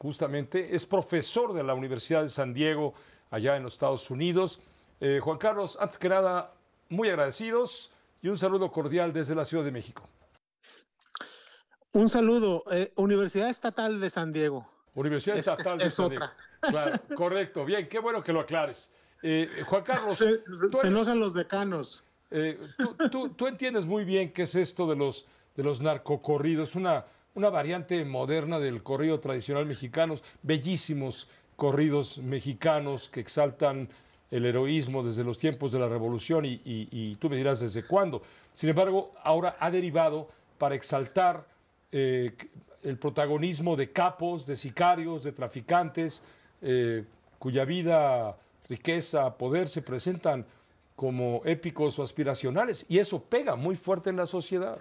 justamente, es profesor de la Universidad de San Diego, allá en los Estados Unidos. Juan Carlos, antes que nada, muy agradecidos y un saludo cordial desde la Ciudad de México. Un saludo, Universidad Estatal de San Diego. Universidad Estatal de Es San Diego. otra. Claro, correcto, bien, qué bueno que lo aclares. Juan Carlos, Se enojan los decanos. Tú entiendes muy bien qué es esto de los narcocorridos, una variante moderna del corrido tradicional mexicano, bellísimos corridos mexicanos que exaltan el heroísmo desde los tiempos de la Revolución y tú me dirás desde cuándo. Sin embargo, ahora ha derivado para exaltar el protagonismo de capos, de sicarios, de traficantes, cuya vida, riqueza, poder se presentan como épicos o aspiracionales, y eso pega muy fuerte en la sociedad.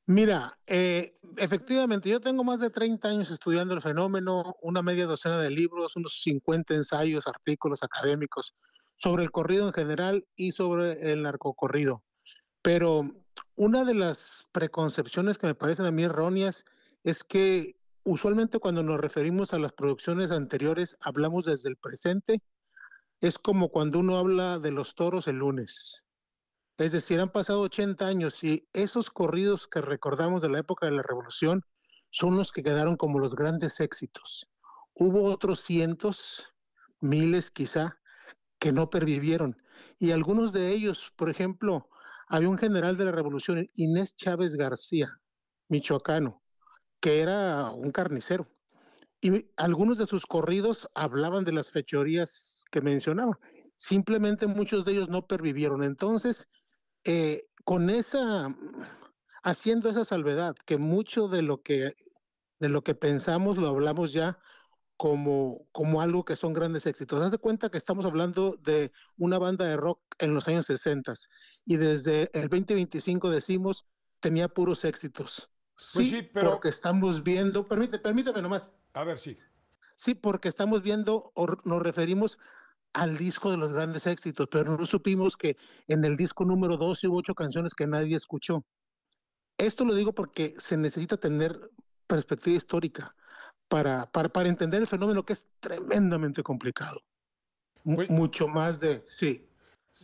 Mira, efectivamente, yo tengo más de 30 años estudiando el fenómeno, una media docena de libros, unos 50 ensayos, artículos académicos sobre el corrido en general y sobre el narcocorrido. Pero una de las preconcepciones que me parecen a mí erróneas es que usualmente cuando nos referimos a las producciones anteriores hablamos desde el presente. Es como cuando uno habla de los toros el lunes. Es decir, han pasado 80 años y esos corridos que recordamos de la época de la Revolución son los que quedaron como los grandes éxitos. Hubo otros cientos, miles quizá, que no pervivieron. Y algunos de ellos, por ejemplo, había un general de la Revolución, Inés Chávez García, michoacano, que era un carnicero. Y algunos de sus corridos hablaban de las fechorías que mencionaba. Simplemente muchos de ellos no pervivieron. Entonces, haciendo esa salvedad, que mucho de lo que pensamos lo hablamos ya como algo que son grandes éxitos. Haz de cuenta que estamos hablando de una banda de rock en los años 60 y desde el 2025 decimos tenía puros éxitos. Pues sí, Sí, pero porque estamos viendo, permíteme nomás. a ver, sí. Sí, porque estamos viendo o nos referimos al disco de los grandes éxitos, pero no supimos que en el disco número 12 hubo 8 canciones que nadie escuchó. Esto lo digo porque se necesita tener perspectiva histórica para entender el fenómeno que es tremendamente complicado. Pues Mucho más de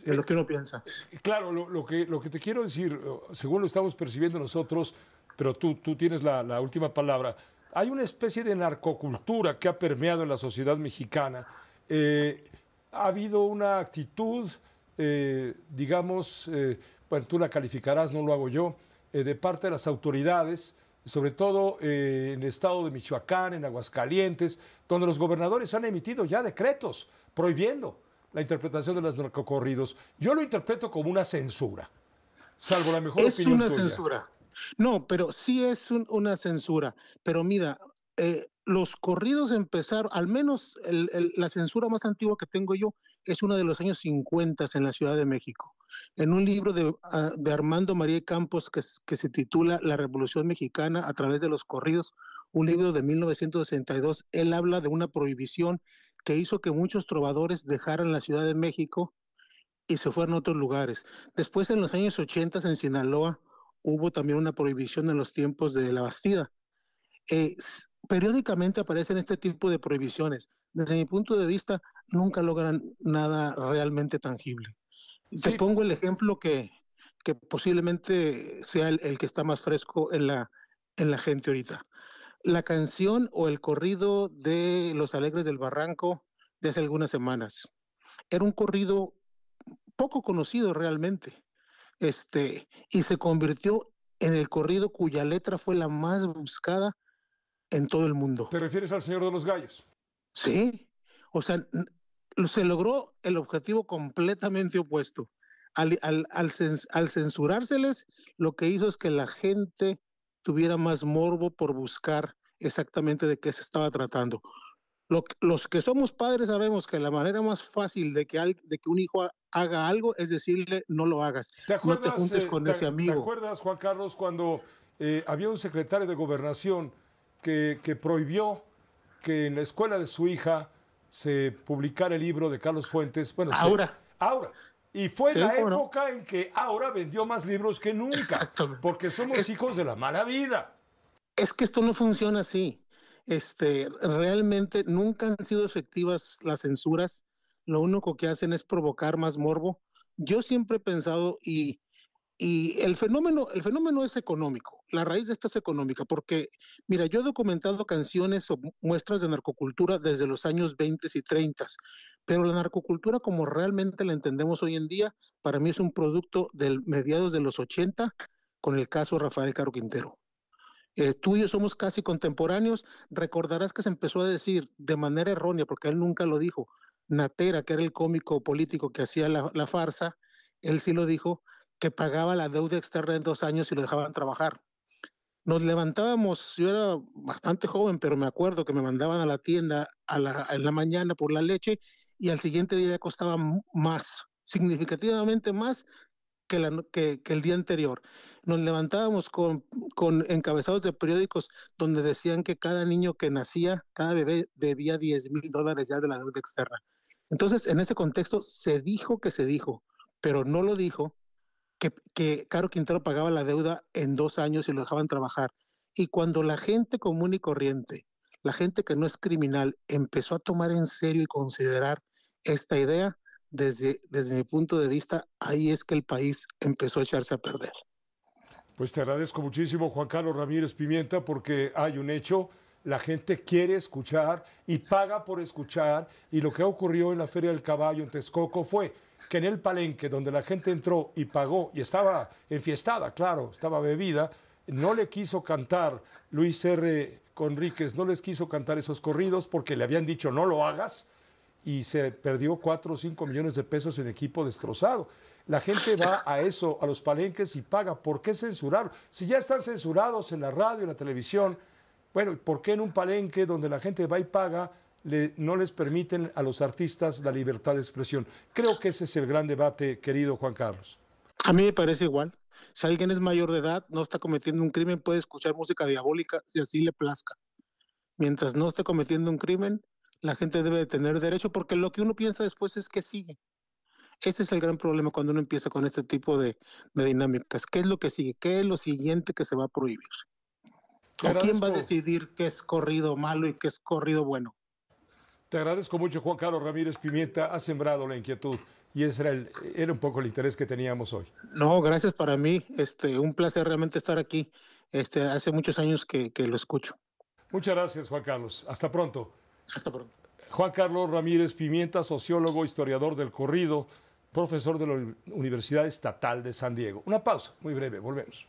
lo que uno piensa. claro, lo que te quiero decir, según lo estamos percibiendo nosotros, pero tú tienes la última palabra, hay una especie de narcocultura que ha permeado en la sociedad mexicana. Ha habido una actitud, digamos, bueno, tú la calificarás, no lo hago yo, de parte de las autoridades, sobre todo en el estado de Michoacán, en Aguascalientes, donde los gobernadores han emitido ya decretos prohibiendo la interpretación de los narcocorridos. Yo lo interpreto como una censura, salvo la mejor Es opinión una tuya. censura. No, pero sí es una censura. Pero mira, los corridos empezaron, al menos la censura más antigua que tengo yo es una de los años 50 en la Ciudad de México. En un libro de Armando María Campos que se titula La Revolución Mexicana a través de los corridos, un libro de 1962, él habla de una prohibición que hizo que muchos trovadores dejaran la Ciudad de México y se fueron a otros lugares. Después, en los años 80, en Sinaloa, hubo también una prohibición en los tiempos de la Bastida. Periódicamente aparecen este tipo de prohibiciones. Desde mi punto de vista, nunca logran nada realmente tangible. Te Sí, pongo el ejemplo que posiblemente sea el que está más fresco en la gente ahorita. La canción o el corrido de Los Alegres del Barranco de hace algunas semanas. Era un corrido poco conocido realmente, y se convirtió en el corrido cuya letra fue la más buscada en todo el mundo. ¿te refieres al Señor de los Gallos? Sí, o sea, se logró el objetivo completamente opuesto. Al censurárseles, lo que hizo es que la gente tuviera más morbo por buscar exactamente de qué se estaba tratando. Los que somos padres sabemos que la manera más fácil de que un hijo haga algo es decirle no lo hagas, ¿Te no te acuerdas, juntes con ese te amigo. acuerdas, Juan Carlos, cuando había un secretario de Gobernación que prohibió que en la escuela de su hija se publicara el libro de Carlos Fuentes? Bueno, Ahora, Aura. Y fue sí, la cómo no. época en que Aura vendió más libros que nunca, Exactamente. porque somos hijos de la mala vida. Es que esto no funciona así. Realmente nunca han sido efectivas las censuras. Lo único que hacen es provocar más morbo. Yo siempre he pensado, y el fenómeno es económico, la raíz de esto es económica, porque, mira, yo he documentado canciones o muestras de narcocultura desde los años 20 y 30, pero la narcocultura como realmente la entendemos hoy en día, para mí es un producto del mediados de los 80 con el caso Rafael Caro Quintero. Tú y yo somos casi contemporáneos, recordarás que se empezó a decir de manera errónea, porque él nunca lo dijo, Natera, que era el cómico político que hacía la farsa, él sí lo dijo, que pagaba la deuda externa en 2 años y lo dejaban trabajar. Nos levantábamos, yo era bastante joven, pero me acuerdo que me mandaban a la tienda en la mañana por la leche y al siguiente día ya costaba más, significativamente más que el día anterior. Nos levantábamos con encabezados de periódicos donde decían que cada niño que nacía, cada bebé debía $10,000 ya de la deuda externa. Entonces, en ese contexto se dijo que se dijo, pero no lo dijo que Caro Quintero pagaba la deuda en 2 años y lo dejaban trabajar. Y cuando la gente común y corriente, la gente que no es criminal, empezó a tomar en serio y considerar esta idea, desde mi punto de vista, ahí es que el país empezó a echarse a perder. Pues te agradezco muchísimo, Juan Carlos Ramírez Pimienta, porque hay un hecho, la gente quiere escuchar y paga por escuchar, y lo que ocurrió en la Feria del Caballo en Texcoco fue que en el palenque donde la gente entró y pagó, y estaba enfiestada, claro, estaba bebida, no le quiso cantar Luis R. Conríquez, no les quiso cantar esos corridos porque le habían dicho no lo hagas, y se perdió 4 o 5 millones de pesos en equipo destrozado. La gente va a eso, a los palenques y paga. ¿Por qué censurarlo? Si ya están censurados en la radio, en la televisión, bueno, ¿por qué en un palenque donde la gente va y paga no les permiten a los artistas la libertad de expresión? Creo que ese es el gran debate, querido Juan Carlos. A mí me parece igual. Si alguien es mayor de edad, no está cometiendo un crimen, puede escuchar música diabólica si así le plazca. Mientras no esté cometiendo un crimen, la gente debe de tener derecho, porque lo que uno piensa después es que sigue. Ese es el gran problema cuando uno empieza con este tipo de dinámicas. ¿Qué es lo que sigue? ¿Qué es lo siguiente que se va a prohibir? Te ¿O quién va a agradezco, decidir qué es corrido malo y qué es corrido bueno? te agradezco mucho, Juan Carlos Ramírez Pimienta. Ha sembrado la inquietud y ese era un poco el interés que teníamos hoy. No, gracias para mí. Un placer realmente estar aquí. Hace muchos años que lo escucho. Muchas gracias, Juan Carlos. Hasta pronto. Hasta pronto. Juan Carlos Ramírez Pimienta, sociólogo, historiador del corrido, profesor de la Universidad Estatal de San Diego. Una pausa muy breve, volvemos.